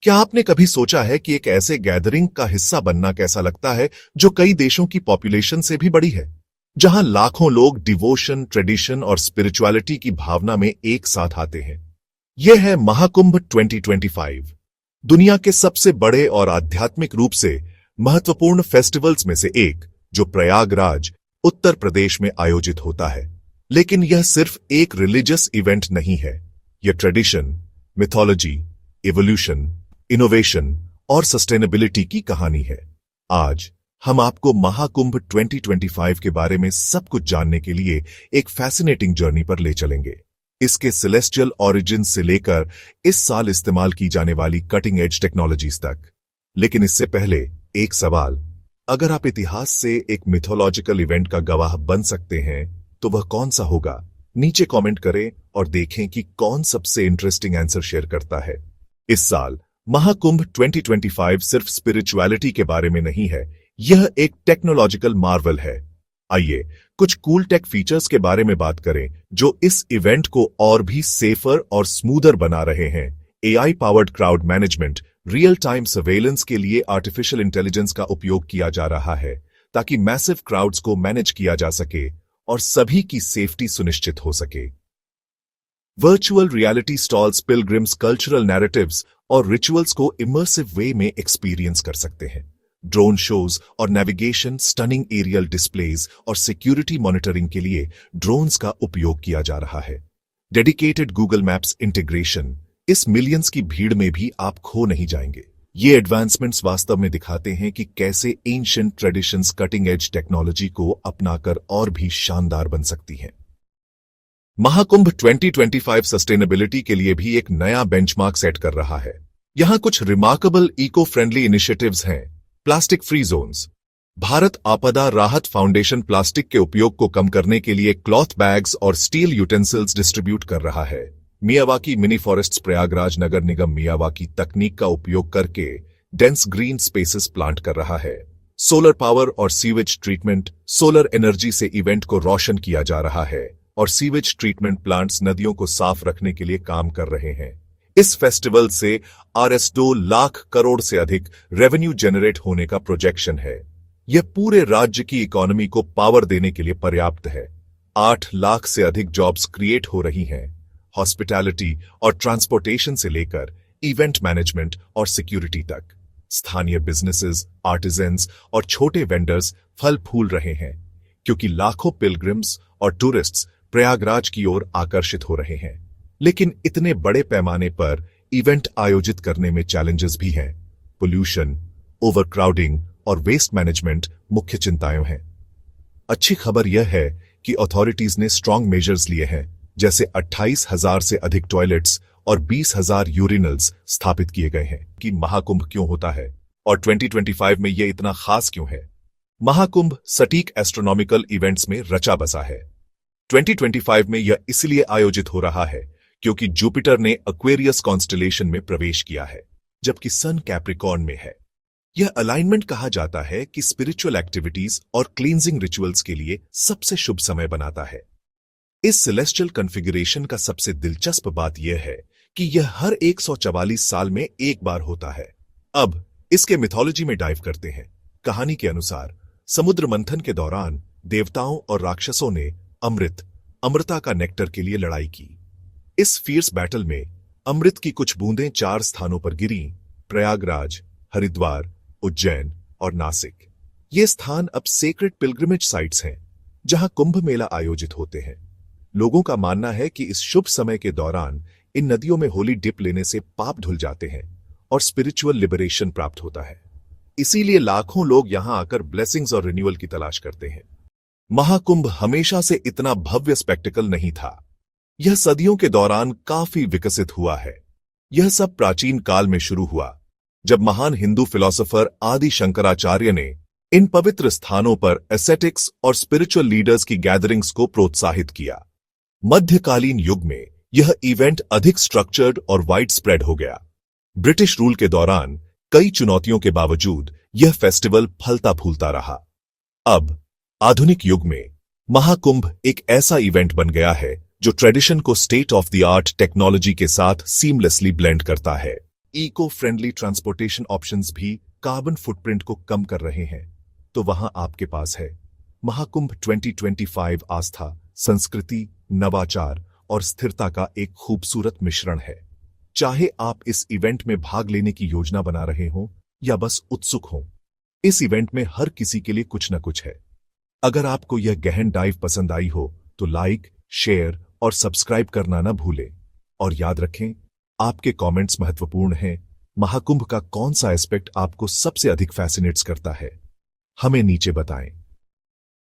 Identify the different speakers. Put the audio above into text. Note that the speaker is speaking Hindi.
Speaker 1: क्या आपने कभी सोचा है कि एक ऐसे गैदरिंग का हिस्सा बनना कैसा लगता है जो कई देशों की पॉपुलेशन से भी बड़ी है, जहां लाखों लोग डिवोशन, ट्रेडिशन और स्पिरिचुअलिटी की भावना में एक साथ आते हैं? यह है महाकुंभ 2025, दुनिया के सबसे बड़े और आध्यात्मिक रूप से महत्वपूर्ण फेस्टिवल्स में से एक, जो प्रयागराज, उत्तर प्रदेश में आयोजित होता है। लेकिन यह सिर्फ एक रिलीजियस इवेंट नहीं है, यह ट्रेडिशन, मिथोलॉजी, इवोल्यूशन, इनोवेशन और सस्टेनेबिलिटी की कहानी है। आज हम आपको महाकुंभ 2025 के बारे में सब कुछ जानने के लिए एक फैसिनेटिंग जर्नी पर ले चलेंगे। इसके सेलेस्टियल ऑरिजिन से लेकर इस साल इस्तेमाल की जाने वाली कटिंग एज टेक्नोलॉजीज तक। लेकिन इससे पहले एक सवाल, अगर आप इतिहास से एक मिथोलॉजिकल इवेंट का गवाह बन सकते हैं तो वह कौन सा होगा? नीचे कमेंट करें और देखें कि कौन सबसे इंटरेस्टिंग आंसर शेयर करता है। इस साल महाकुंभ 2025 सिर्फ स्पिरिचुअलिटी के बारे में नहीं है, यह एक टेक्नोलॉजिकल मार्वल है। आइए कुछ कूल टेक फीचर्स के बारे में बात करें जो इस इवेंट को और भी सेफर और स्मूदर बना रहे हैं। AI powered crowd management, real time surveillance के लिए आर्टिफिशियल इंटेलिजेंस का उपयोग किया जा रहा है ताकि मैसिव क्राउड्स को मैनेज किया जा सके और सभी की सेफ्टी सुनिश्चित हो सके। Virtual reality stalls pilgrims cultural narratives और रिचुअल्स को इमर्सिव वे में एक्सपीरियंस कर सकते हैं। ड्रोन शोज और नेविगेशन, स्टनिंग एरियल डिस्प्लेज और सिक्योरिटी मॉनिटरिंग के लिए ड्रोन्स का उपयोग किया जा रहा है। डेडिकेटेड गूगल मैप्स इंटीग्रेशन, इस मिलियंस की भीड़ में भी आप खो नहीं जाएंगे। ये एडवांसमेंट्स वास्तव में दिखाते हैं कि कैसे ancient traditions cutting edge technology को अपनाकर और भी शानदार बन सकती हैं। महाकुंभ 2025 सस्टेनेबिलिटी के लिए भी एक नया बेंचमार्क सेट कर रहा है। यहां कुछ रिमार्केबल इको फ्रेंडली इनिशिएटिव्स हैं। प्लास्टिक फ्री जोन्स, भारत आपदा राहत फाउंडेशन प्लास्टिक के उपयोग को कम करने के लिए क्लॉथ बैग्स और स्टील यूटेंसिल्स डिस्ट्रीब्यूट कर रहा है। मियावाकी मिनी फॉरेस्ट्स, प्रयागराज नगर निगम मियावाकी तकनीक का उपयोग करके डेंस ग्रीन स्पेसेस प्लांट कर रहा है। सोलर पावर और सीवेज ट्रीटमेंट, सोलर एनर्जी से इवेंट को रोशन किया जा रहा है और सीवेज ट्रीटमेंट प्लांट्स नदियों को साफ रखने के लिए काम कर रहे हैं। इस फेस्टिवल से $2 लाख करोड़ से अधिक रेवेन्यू जनरेट होने का प्रोजेक्शन है। यह पूरे राज्य की इकोनॉमी को पावर देने के लिए पर्याप्त है। 8 लाख से अधिक जॉब्स क्रिएट हो रही हैं। हॉस्पिटैलिटी और ट्रांसपोर्टेशन से लेकर इवेंट मैनेजमेंट और सिक्योरिटी तक स्थानीय बिजनेसेस, आर्टिजन्स और छोटे वेंडर्स फल फूल रहे हैं, क्योंकि लाखों पिलग्रिम्स और टूरिस्ट्स प्रयागराज की ओर आकर्षित हो रहे हैं। लेकिन इतने बड़े पैमाने पर इवेंट आयोजित करने में चैलेंजेस भी हैं। पोल्यूशन, ओवरक्राउडिंग और वेस्ट मैनेजमेंट मुख्य चिंताएं हैं। अच्छी खबर यह है कि अथॉरिटीज ने स्ट्रांग मेजर्स लिए हैं, जैसे 28,000 से अधिक टॉयलेट्स और 20,000 यूरिनल्स स्थापित किए गए हैं। कि महाकुंभ क्यों होता है और 2025 में यह इतना खास क्यों है? महाकुंभ सटीक एस्ट्रोनॉमिकल इवेंट्स में रचा बसा है। 2025 में यह इसलिए आयोजित हो रहा है क्योंकि जुपिटर ने एक्वेरियस कॉन्स्टलेशन में प्रवेश किया है, जबकि सन कैप्रिकॉर्न में है। यह अलाइनमेंट कहा जाता है कि स्पिरिचुअल एक्टिविटीज और क्लींजिंग रिचुअल्स के लिए सबसे शुभ समय बनाता है। इस सेलेस्टियल कॉन्फ़िगरेशन का सबसे दिलचस्प बात यह है कि यह हर 144 साल में एक बार होता है। अब इसके मिथोलॉजी में डाइव करते हैं। कहानी के अनुसार समुद्र मंथन के दौरान देवताओं और राक्षसों ने अमृता का नेक्टर के लिए लड़ाई की। इस फियर्स बैटल में अमृत की कुछ बूंदें 4 स्थानों पर गिरी: प्रयागराज, हरिद्वार, उज्जैन और नासिक। ये स्थान अब सेक्रेड पिलग्रिमेज साइट्स हैं, जहां कुंभ मेला आयोजित होते हैं। लोगों का मानना है कि इस शुभ समय के दौरान इन नदियों में होली डिप लेने से पाप धुल जाते हैं और स्पिरिचुअल लिबरेशन प्राप्त होता है। इसीलिए लाखों लोग यहां आकर ब्लेसिंग्स और रिन्यूअल की तलाश करते हैं। महाकुंभ हमेशा से इतना भव्य स्पेक्टिकल नहीं था। यह सदियों के दौरान काफी विकसित हुआ है। यह सब प्राचीन काल में शुरू हुआ, जब महान हिंदू फिलोसोफर आदि शंकराचार्य ने इन पवित्र स्थानों पर एसेटिक्स और स्पिरिचुअल लीडर्स की गैदरिंग्स को प्रोत्साहित किया। मध्यकालीन युग में यह इवेंट अधिक स्ट्रक्चर्ड और वाइड स्प्रेड हो गया। ब्रिटिश रूल के दौरान कई चुनौतियों के बावजूद यह फेस्टिवल फलता फूलता रहा। अब आधुनिक युग में महाकुंभ एक ऐसा इवेंट बन गया है जो ट्रेडिशन को state of the art technology के साथ सीमलेसली ब्लेंड करता है। इको फ्रेंडली ट्रांसपोर्टेशन ऑप्शंस भी कार्बन फुटप्रिंट को कम कर रहे हैं, तो वहां आपके पास है महाकुंभ 2025। आस्था, संस्कृति, नवाचार और स्थिरता का एक खूबसूरत मिश्रण है। चाहे आप इस इवेंट में भाग लेने की योजना बना रहे हों या बस उत्सुक हों, इस इवेंट में हर किसी के लिए कुछ न कुछ है। अगर आपको यह गहन डाइव पसंद आई हो तो लाइक, शेयर और सब्सक्राइब करना न भूलें। और याद रखें, आपके कमेंट्स महत्वपूर्ण हैं। महाकुंभ का कौन सा एस्पेक्ट आपको सबसे अधिक फैसिनेट्स करता है, हमें नीचे बताएं।